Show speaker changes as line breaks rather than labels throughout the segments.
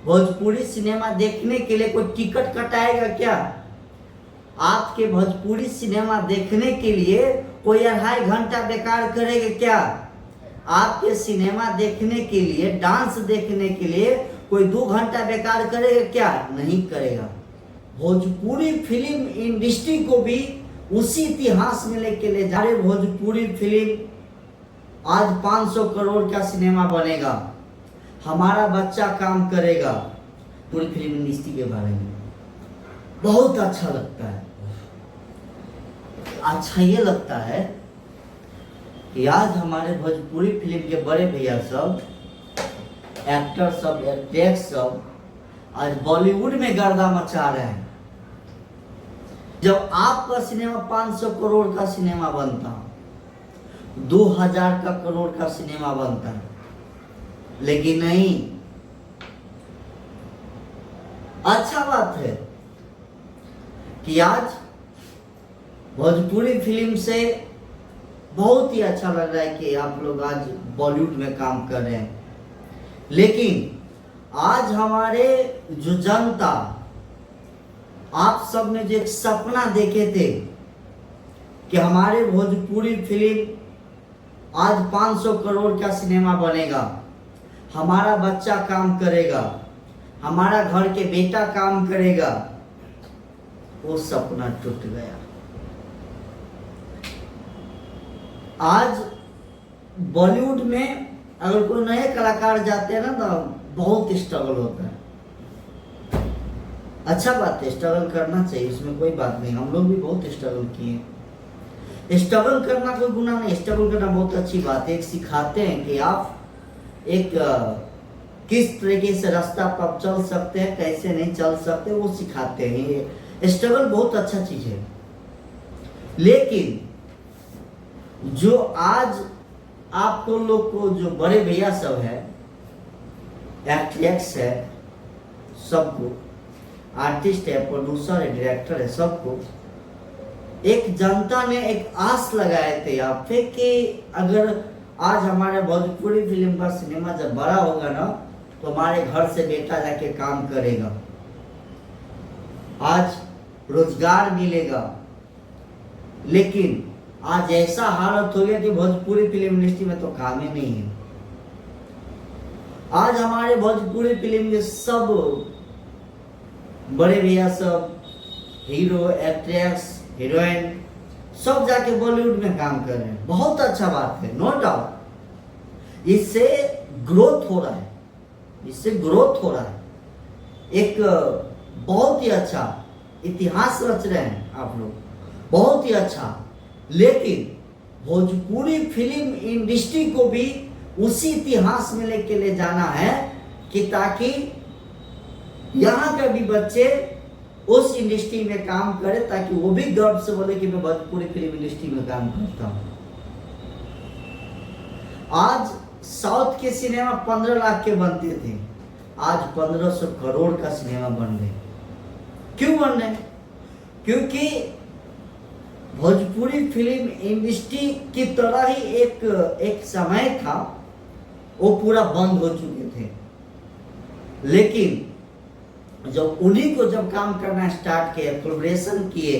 Bhojpuri cinema देखने के लिए कोई टिकट कटाएगा क्या? आपके भोजपुरी सिनेमा देखने के लिए कोई 2.5 घंटा बेकार करेगा क्या? आपके सिनेमा देखने के लिए, डांस देखने के लिए कोई 2 घंटा बेकार करेगा क्या? नहीं करेगा। भोजपुरी फिल्म इंडस्ट्री को भी उसी इतिहास में लेके ले जा रहे। भोजपुरी फिल्म आज 500 करोड़ का सिनेमा बनेगा, हमारा बच्चा काम करेगा। पूरी फिल्म इंडस्ट्री के बारे में बहुत अच्छा लगता है। अच्छा ये लगता है कि आज हमारे भोजपुरी फिल्म के बड़े भैया सब, एक्टर सब, एक्ट्रेस सब आज बॉलीवुड में गर्दा मचा रहे हैं। जब आपका सिनेमा 500 करोड़ का सिनेमा बनता, 2000 का करोड़ का सिनेमा बनता है, लेकिन नहीं। अच्छा बात है कि आज भोजपुरी फिल्म से बहुत ही अच्छा लग रहा है कि आप लोग आज बॉलीवुड में काम कर रहे हैं। लेकिन आज हमारे जो जनता, आप सब ने जो एक सपना देखे थे कि हमारे भोजपुरी फिल्म आज 500 करोड़ का सिनेमा बनेगा, हमारा बच्चा काम करेगा, हमारा घर के बेटा काम करेगा, वो सपना टूट गया। आज बॉलीवुड में अगर कोई नए कलाकार जाते हैं ना तो बहुत स्ट्रगल होता है। अच्छा बात है, स्ट्रगल करना चाहिए, इसमें कोई बात नहीं। हम लोग भी बहुत स्ट्रगल किए। स्ट्रगल करना कोई गुनाह नहीं, स्ट्रगल करना बहुत अच्छी बात है। एक सिखाते हैं कि आप एक किस तरीके से रास्ता पर चल सकते हैं, कैसे नहीं चल सकते, वो सिखाते हैं। ये स्ट्रगल बहुत अच्छा चीज है। लेकिन जो आज आपको लोग को, जो बड़े भैया सब है, एक्ट्रेस है, सबको, आर्टिस्ट है, प्रोड्यूसर है, डायरेक्टर है, सबको एक जनता ने एक आस लगाए थे आप पे कि अगर आज हमारे भोजपुरी फिल्म का सिनेमा जब बड़ा होगा ना तो हमारे घर से बेटा जाके काम करेगा, आज रोजगार मिलेगा। लेकिन आज ऐसा हालत हो गया कि भोजपुरी फिल्म इंडस्ट्री में तो काम ही नहीं है। आज हमारे भोजपुरी फिल्म के सब बड़े भैया सब, हीरो, एक्ट्रेस, हीरोइन सब जाके बॉलीवुड में काम कर रहे हैं। बहुत अच्छा बात है, नो डाउट। इससे ग्रोथ हो रहा है, इससे ग्रोथ हो रहा है। एक बहुत ही अच्छा इतिहास रच रहे हैं आप लोग, बहुत ही अच्छा। लेकिन भोजपुरी फिल्म इंडस्ट्री को भी उसी इतिहास में लेके ले जाना है कि ताकि यहाँ के भी बच्चे उस इंडस्ट्री में काम करें, ताकि वो भी गर्व से बोले कि मैं भोजपुरी फिल्म इंडस्ट्री में काम करता हूँ। आज साउथ के सिनेमा 15 लाख के बनते थे, आज 1500 करोड़ का सिनेमा बन रहे। क्यों बन रहे? क्योंकि भोजपुरी फिल्म इंडस्ट्री की तरह ही एक समय था, वो पूरा बंद हो चुके थे। लेकिन जब उन्हीं को जब काम करना स्टार्ट किया, कोलैबोरेशन किए,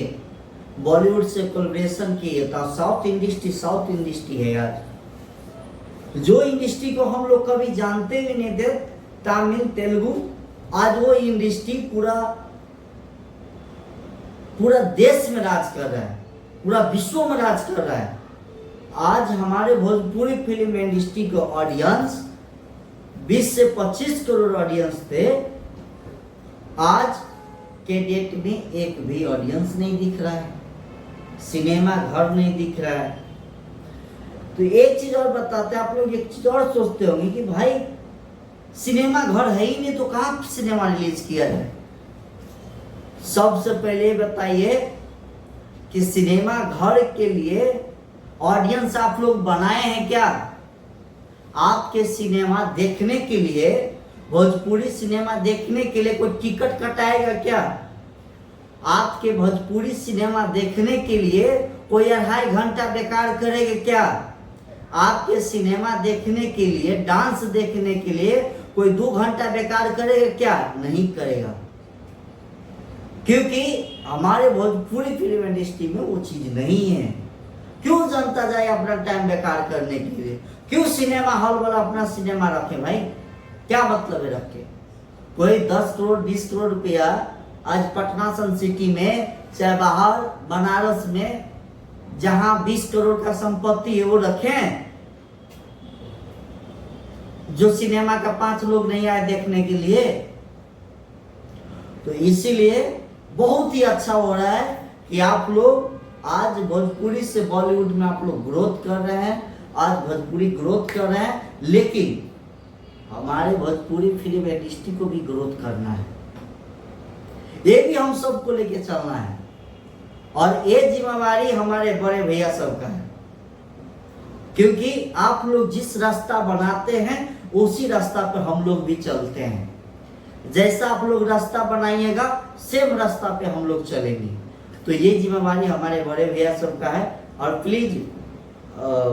बॉलीवुड से कोलैबोरेशन किए, तो साउथ इंडस्ट्री है आज। जो इंडस्ट्री को हम लोग कभी जानते भी नहीं थे, तमिल, तेलुगु, आज वो इंडस्ट्री पूरा देश में राज कर रहा है, पूरा विश्व में राज कर रहा है। आज हमारे भोजपुरी फिल्म इंडस्ट्री का ऑडियंस 20 से 25 करोड़ ऑडियंस थे, आज के डेट में एक भी ऑडियंस नहीं दिख रहा है, सिनेमा घर नहीं दिख रहा है। तो एक चीज और बताते हैं, आप लोग एक चीज और सोचते होंगे कि भाई सिनेमा घर है ही नहीं तो कहाँ सिनेमा रिलीज किया जाए। सबसे पहले बताइए कि सिनेमा घर के लिए ऑडियंस आप लोग बनाए हैं क्या? आपके सिनेमा देखने के लिए, भोजपुरी सिनेमा देखने के लिए कोई टिकट कटाएगा क्या? आपके भोजपुरी सिनेमा देखने के लिए कोई 2.5 घंटा बेकार करेगा क्या? आपके सिनेमा देखने के लिए, डांस देखने के लिए कोई 2 घंटा बेकार करेगा क्या? नहीं करेगा, क्योंकि हमारे भोजपुरी फिल्म इंडस्ट्री में वो चीज नहीं है। क्यों जनता जाए अपना टाइम बेकार करने के लिए? क्यों सिनेमा हॉल वाला अपना सिनेमा रखे भाई? क्या मतलब है रख के? कोई 10 करोड़ 20 करोड़ रुपया आज पटना सन सिटी में, चाहे बाहर बनारस में, जहां 20 करोड़ का संपत्ति है वो रखें, जो सिनेमा का 5 लोग नहीं आए देखने के लिए। तो इसीलिए बहुत ही अच्छा हो रहा है कि आप लोग आज भोजपुरी से बॉलीवुड में आप लोग ग्रोथ कर रहे हैं, आज भोजपुरी ग्रोथ कर रहे हैं, लेकिन हमारे भोजपुरी फिल्म इंडस्ट्री को भी ग्रोथ करना है। ये भी हम सबको लेके चलना है, और ये जिम्मेवारी हमारे बड़े भैया सबका है, क्योंकि आप लोग जिस रास्ता बनाते हैं उसी रास्ता पे हम लोग भी चलते हैं। जैसा आप लोग रास्ता बनाइएगा सेम रास्ता पे हम लोग चलेंगे। तो ये जिम्मेवारी हमारे बड़े भैया सबका है, और प्लीज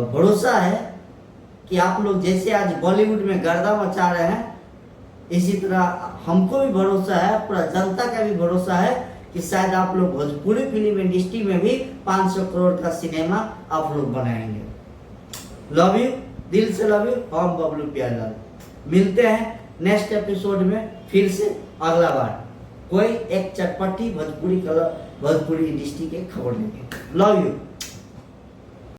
भरोसा है कि आप लोग जैसे आज बॉलीवुड में गर्दा मचा रहे हैं, इसी तरह हमको भी भरोसा है, पूरा जनता का भी भरोसा है कि शायद आप लोग भोजपुरी फिल्म इंडस्ट्री में भी 500 करोड़ का सिनेमा आप लोग बनाएंगे। लव यू, दिल से लव यू। हम बबलू प्यारलाल मिलते हैं नेक्स्ट एपिसोड में फिर से अगला बार कोई एक चटपटी भोजपुरी इंडस्ट्री के खबर लेंगे। Love you.